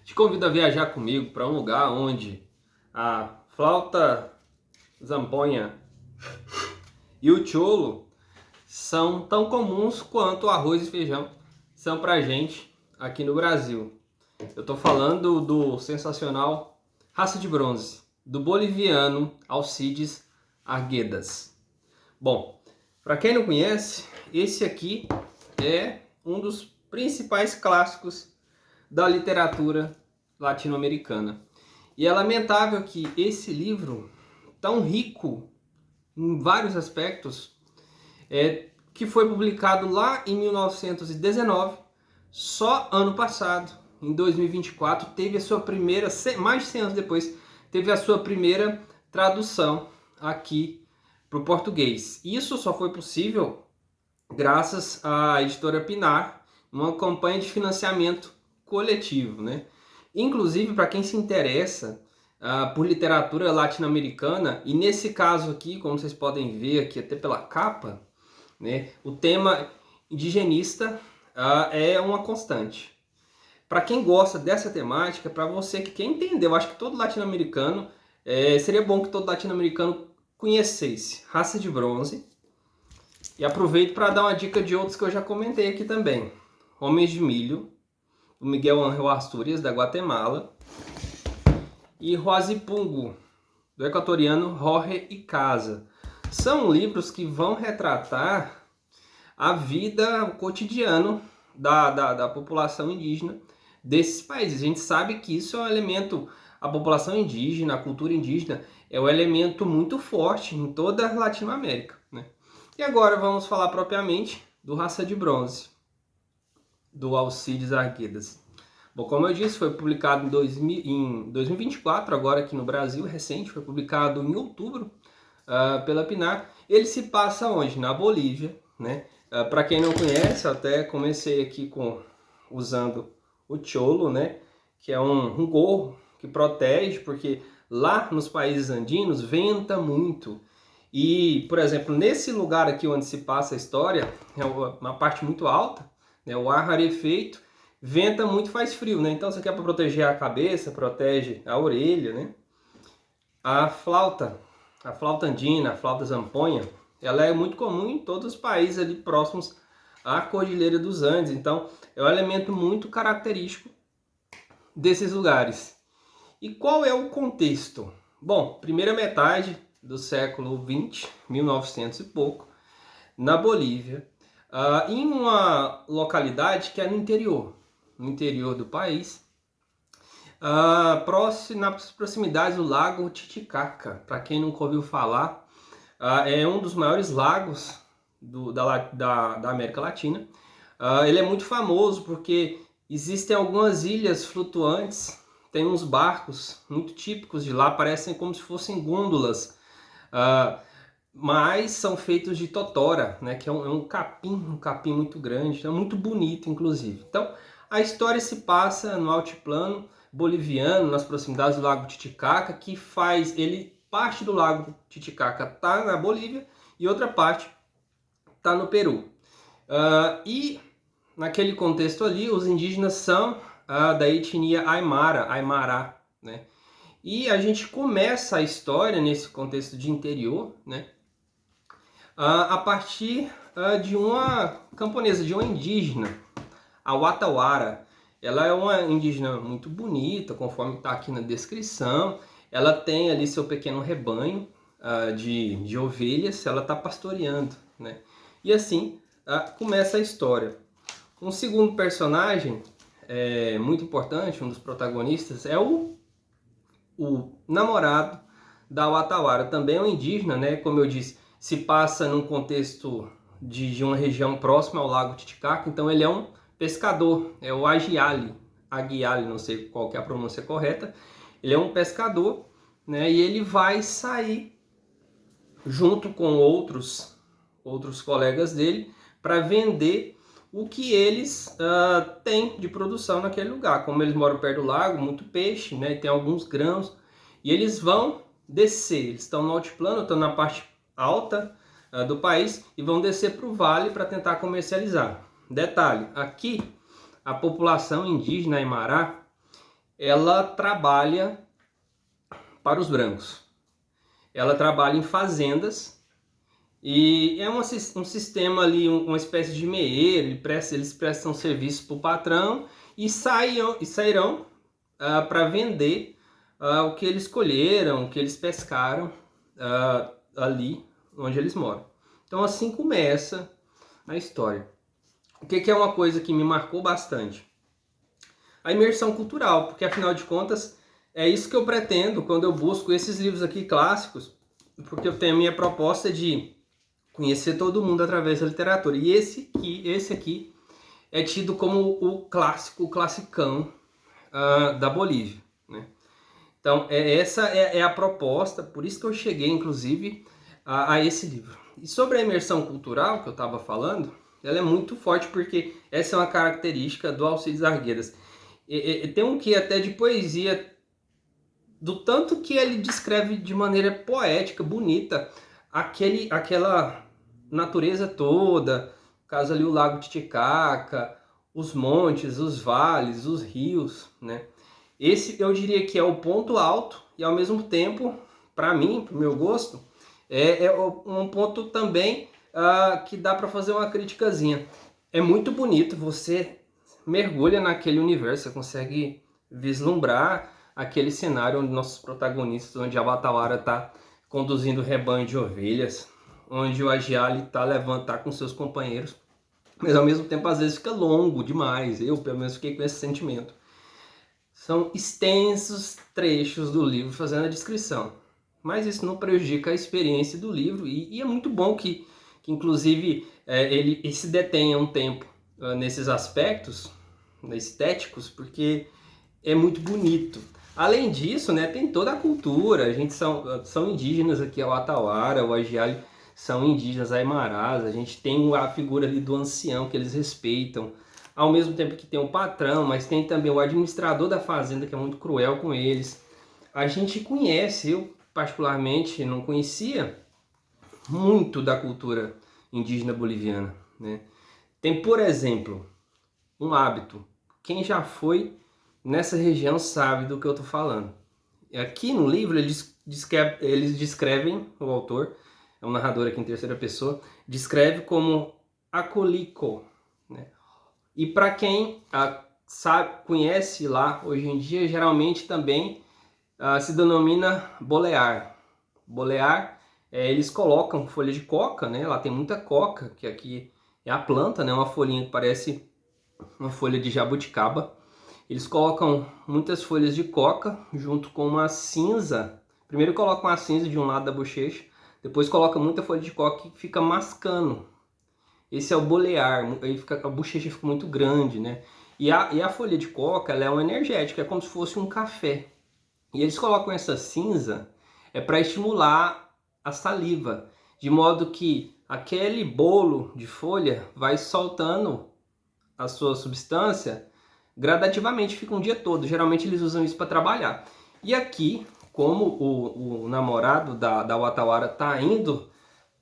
Te convido a viajar comigo para um lugar onde a flauta zamponha e o cholo são tão comuns quanto o arroz e feijão são pra gente aqui no Brasil. Eu tô falando do sensacional Raça de Bronze, do boliviano Alcides Arguedas. Bom, para quem não conhece, esse aqui é um dos principais clássicos da literatura latino-americana. E é lamentável que esse livro, tão rico em vários aspectos, que foi publicado lá em 1919, só ano passado, em 2024, teve a sua primeira, mais de 100 anos depois, teve a sua primeira tradução aqui para o português. Isso só foi possível graças à editora Pinar, uma campanha de financiamento coletivo, né? Inclusive, para quem se interessa por literatura latino-americana, e nesse caso aqui, como vocês podem ver aqui até pela capa, né, o tema indigenista é uma constante. Para quem gosta dessa temática, para você que quer entender, eu acho que todo latino-americano, seria bom que todo latino-americano conhecesse Raça de Bronze. E aproveito para dar uma dica de outros que eu já comentei aqui também. Homens de Milho, do Miguel Ángel Astúrias, da Guatemala. E Huasipungu, do equatoriano Jorge Icaza. São livros que vão retratar a vida, o cotidiano da população indígena desses países. A gente sabe que isso é um elemento, a população indígena, a cultura indígena, é um elemento muito forte em toda a Latinoamérica, né? E agora vamos falar propriamente do Raça de Bronze, do Alcides Arguedas. Bom, como eu disse, foi publicado em 2024, agora aqui no Brasil, recente, foi publicado em outubro pela Pinar. Ele se passa onde? Na Bolívia, né? Para quem não conhece, eu até comecei aqui usando o cholo, né? Que é um gorro que protege, porque lá nos países andinos venta muito. E, por exemplo, nesse lugar aqui onde se passa a história, é uma parte muito alta, né? O ar rarefeito, venta muito, faz frio, né? Então, isso aqui é para proteger a cabeça, protege a orelha, né? A flauta andina, a flauta zamponha, ela é muito comum em todos os países ali próximos à Cordilheira dos Andes. Então, é um elemento muito característico desses lugares. E qual é o contexto? Bom, primeira metade do século XX, 1900 e pouco, na Bolívia, em uma localidade que é no interior do país, nas proximidades do Lago Titicaca. Para quem nunca ouviu falar, é um dos maiores lagos da América Latina. Ele é muito famoso porque existem algumas ilhas flutuantes, tem uns barcos muito típicos de lá, parecem como se fossem gôndolas, mas são feitos de totora, né, que é um capim muito grande, é muito bonito, inclusive. Então, a história se passa no altiplano boliviano, nas proximidades do Lago Titicaca, parte do Lago Titicaca está na Bolívia e outra parte está no Peru. E naquele contexto ali, os indígenas são da etnia Aymara, né? E a gente começa a história nesse contexto de interior, né? A partir de uma camponesa, de uma indígena, a Watawara. Ela é uma indígena muito bonita, conforme está aqui na descrição. Ela tem ali seu pequeno rebanho de ovelhas, ela está pastoreando, né? E assim começa a história. Um segundo personagem muito importante, um dos protagonistas, é o namorado da Watawara. Também é um indígena, né? Como eu disse, se passa num contexto de uma região próxima ao Lago Titicaca, então ele é um pescador, é o Aguiali, não sei qual que é a pronúncia correta. Ele é um pescador, né? E ele vai sair junto com outros colegas dele para vender o que eles têm de produção naquele lugar. Como eles moram perto do lago, muito peixe, né? Tem alguns grãos. E eles vão descer, eles estão no altiplano, estão na parte alta do país e vão descer para o vale para tentar comercializar. Detalhe, aqui a população indígena Aymara, ela trabalha para os brancos. Ela trabalha em fazendas e é um sistema ali, uma espécie de meeiro. Eles prestam serviço para o patrão e sairão para vender o que eles colheram, o que eles pescaram ali onde eles moram. Então assim começa a história. O que é uma coisa que me marcou bastante? A imersão cultural, porque afinal de contas é isso que eu pretendo quando eu busco esses livros aqui clássicos, porque eu tenho a minha proposta de conhecer todo mundo através da literatura. E esse aqui é tido como o clássico, o classicão da Bolívia, né? Então essa é a proposta, por isso que eu cheguei inclusive a esse livro. E sobre a imersão cultural que eu estava falando, ela é muito forte porque essa é uma característica do Alcides Arguedas. Tem um quê até de poesia, do tanto que ele descreve de maneira poética, bonita, aquela natureza toda, caso ali o Lago Titicaca, os montes, os vales, os rios, né? Esse eu diria que é o ponto alto e ao mesmo tempo, para mim, para o meu gosto, é um ponto também que dá para fazer uma criticazinha. É muito bonito, você mergulha naquele universo, você consegue vislumbrar aquele cenário onde nossos protagonistas, onde a Batawara está conduzindo o rebanho de ovelhas, onde o Agiali tá com seus companheiros, mas ao mesmo tempo às vezes fica longo demais. Eu pelo menos fiquei com esse sentimento. São extensos trechos do livro fazendo a descrição, mas isso não prejudica a experiência do livro e é muito bom que inclusive ele se detenha um tempo nesses aspectos estéticos, porque é muito bonito. Além disso, né, tem toda a cultura. A gente são indígenas aqui, o Atauara, o Agiali são indígenas aimarás. A gente tem a figura ali do ancião que eles respeitam, ao mesmo tempo que tem o patrão, mas tem também o administrador da fazenda que é muito cruel com eles. A gente conhece, eu particularmente não conhecia muito da cultura indígena boliviana, né? Tem, por exemplo, um hábito. Quem já foi nessa região sabe do que eu estou falando. Aqui no livro eles descrevem, o autor, é um narrador aqui em terceira pessoa, descreve como acolico, né? E para quem conhece lá hoje em dia, geralmente também se denomina bolear. Bolear, eles colocam folha de coca, né? Lá tem muita coca, que aqui é a planta, né? Uma folhinha que parece uma folha de jabuticaba. Eles colocam muitas folhas de coca junto com uma cinza. Primeiro colocam a cinza de um lado da bochecha, depois colocam muita folha de coca e fica mascando. Esse é o bolear, aí a bochecha fica muito grande, né? E a folha de coca, ela é um energético, é como se fosse um café. E eles colocam essa cinza para estimular a saliva, de modo que aquele bolo de folha vai soltando a sua substância gradativamente, fica um dia todo. Geralmente eles usam isso para trabalhar. E aqui, como o namorado da Watawara está indo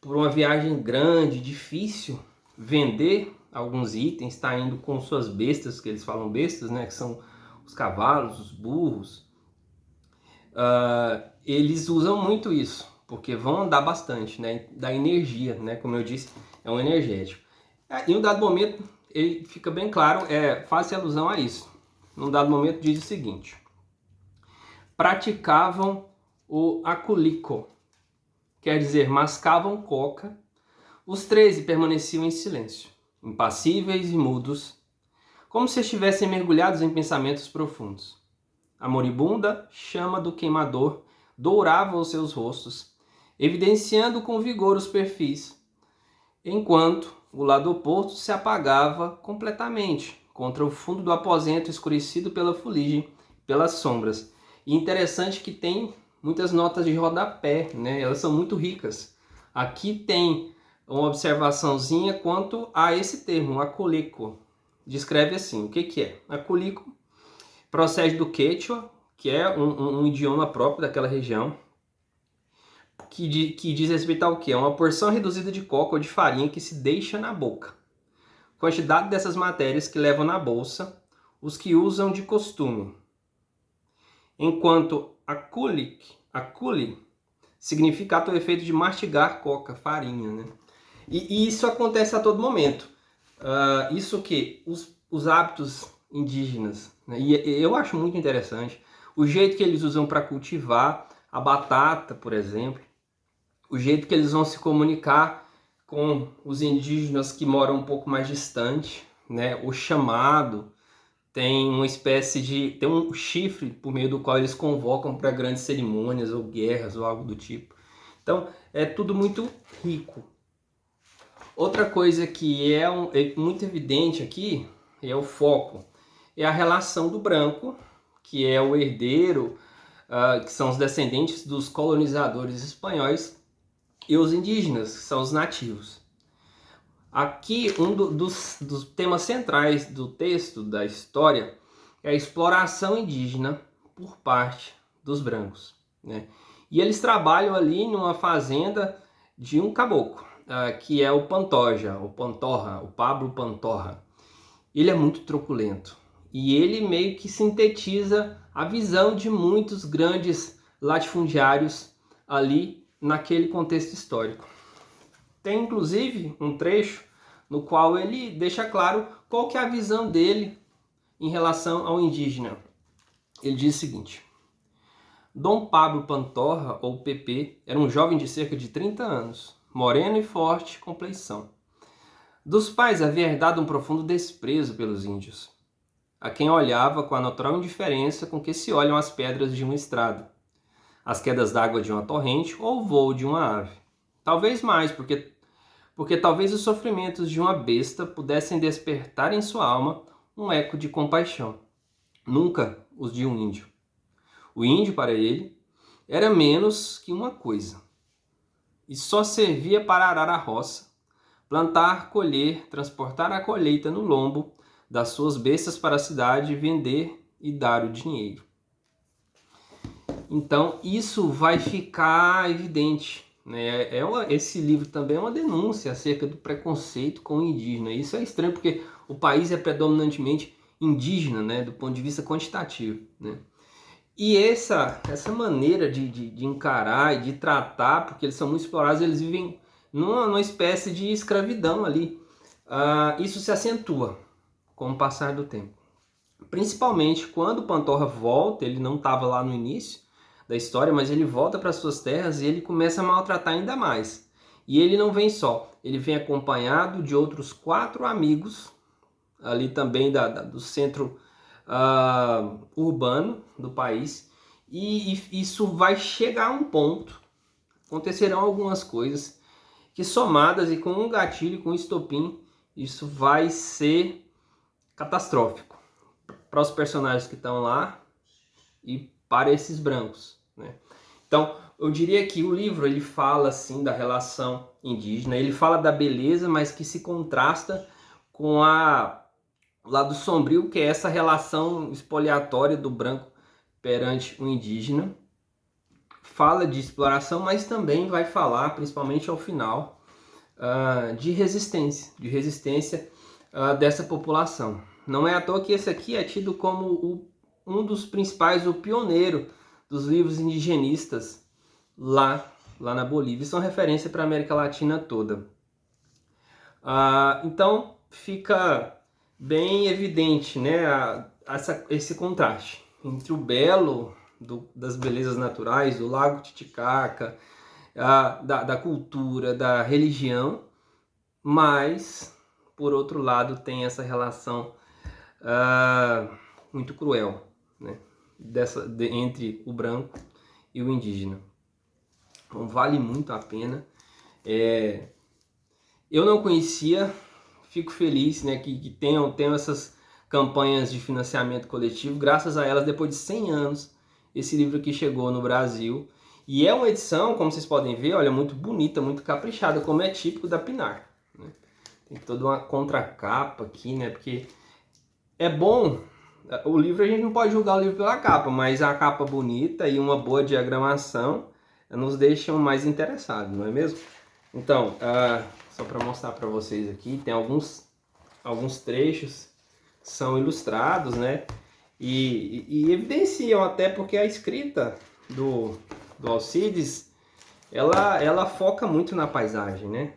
por uma viagem grande, difícil, vender alguns itens, está indo com suas bestas, que eles falam bestas, né, que são os cavalos, os burros, eles usam muito isso, porque vão andar bastante, né, da energia, né, como eu disse, é um energético. Em um dado momento, ele fica bem claro, faz alusão a isso. Num dado momento diz o seguinte: praticavam o aculico, quer dizer, mascavam coca. Os 13 permaneciam em silêncio, impassíveis e mudos, como se estivessem mergulhados em pensamentos profundos. A moribunda chama do queimador dourava os seus rostos, evidenciando com vigor os perfis, enquanto o lado oposto se apagava completamente contra o fundo do aposento escurecido pela fuligem, pelas sombras. E interessante que tem muitas notas de rodapé, né? Elas são muito ricas. Aqui tem uma observaçãozinha quanto a esse termo, acolico. Descreve assim, o que é? Acolico procede do Quechua, que é um idioma próprio daquela região, que diz respeito ao que? É uma porção reduzida de coca ou de farinha que se deixa na boca. Quantidade dessas matérias que levam na bolsa os que usam de costume. enquanto aculi significa o efeito de mastigar coca, farinha, né? E isso acontece a todo momento. Isso que os hábitos indígenas, né? E eu acho muito interessante o jeito que eles usam para cultivar a batata, por exemplo, o jeito que eles vão se comunicar com os indígenas que moram um pouco mais distante, né? O chamado tem uma espécie de... tem um chifre por meio do qual eles convocam para grandes cerimônias ou guerras ou algo do tipo. Então, é tudo muito rico. Outra coisa que é muito evidente aqui, é o foco, é a relação do branco, que é o herdeiro, que são os descendentes dos colonizadores espanhóis, e os indígenas, que são os nativos. Aqui, um dos temas centrais do texto, da história, é a exploração indígena por parte dos brancos, né? E eles trabalham ali numa fazenda de um caboclo, que é o Pantoja, o Pantorra, o Pablo Pantorra. Ele é muito truculento e ele meio que sintetiza a visão de muitos grandes latifundiários ali naquele contexto histórico. Tem inclusive um trecho no qual ele deixa claro qual que é a visão dele em relação ao indígena. Ele diz o seguinte: Dom Pablo Pantorra, ou Pepe, era um jovem de cerca de 30 anos, moreno e forte compleição. Dos pais havia herdado um profundo desprezo pelos índios, a quem olhava com a natural indiferença com que se olham as pedras de uma estrada, as quedas d'água de uma torrente ou o voo de uma ave. Talvez mais, porque talvez os sofrimentos de uma besta pudessem despertar em sua alma um eco de compaixão. Nunca os de um índio. O índio, para ele, era menos que uma coisa, e só servia para arar a roça, plantar, colher, transportar a colheita no lombo das suas bestas para a cidade, vender e dar o dinheiro. Então, isso vai ficar evidente, né? Esse livro também é uma denúncia acerca do preconceito com o indígena. Isso é estranho porque o país é predominantemente indígena, né? Do ponto de vista quantitativo, né? E essa maneira de encarar e de tratar, porque eles são muito explorados, eles vivem numa espécie de escravidão ali. Isso se acentua com o passar do tempo. Principalmente quando o Pantorra volta, ele não estava lá no início da história, mas ele volta para suas terras e ele começa a maltratar ainda mais. E ele não vem só, ele vem acompanhado de outros 4 amigos, ali também do centro urbano do país, e isso vai chegar a um ponto, acontecerão algumas coisas que somadas e com um gatilho, com um estopim, isso vai ser catastrófico para os personagens que estão lá e para esses brancos, né? Então, eu diria que o livro ele fala assim da relação indígena, ele fala da beleza, mas que se contrasta com o lado sombrio, que é essa relação expoliatória do branco perante o indígena. Fala de exploração, mas também vai falar, principalmente ao final, de resistência dessa população. Não é à toa que esse aqui é tido como um dos principais, o pioneiro dos livros indigenistas lá na Bolívia. São referência para a América Latina toda. Então fica bem evidente, né, esse contraste entre o belo das belezas naturais, do Lago Titicaca, da cultura, da religião, mas, por outro lado, tem essa relação muito cruel, né, entre o branco e o indígena. Então, vale muito a pena. Eu não conhecia, fico feliz, né, que tenham essas campanhas de financiamento coletivo. Graças a elas, depois de 100 anos, esse livro aqui chegou no Brasil. E é uma edição, como vocês podem ver, olha, muito bonita, muito caprichada, como é típico da Pinar, né? Tem toda uma contracapa aqui, né, porque é bom. O livro, a gente não pode julgar o livro pela capa, mas a capa bonita e uma boa diagramação nos deixam mais interessados, não é mesmo? Então, só para mostrar para vocês aqui, tem alguns trechos que são ilustrados, né? E evidenciam até porque a escrita do Alcides, ela foca muito na paisagem, né?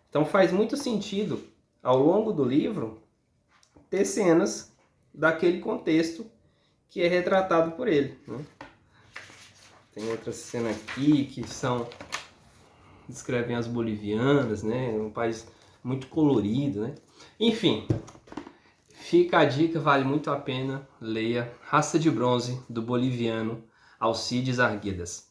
Então faz muito sentido, ao longo do livro, ter cenas daquele contexto que é retratado por ele, né? Tem outra cena aqui que descrevem as bolivianas, né? Um país muito colorido, né? Enfim, fica a dica, vale muito a pena. Leia Raça de Bronze, do boliviano Alcides Arguedas.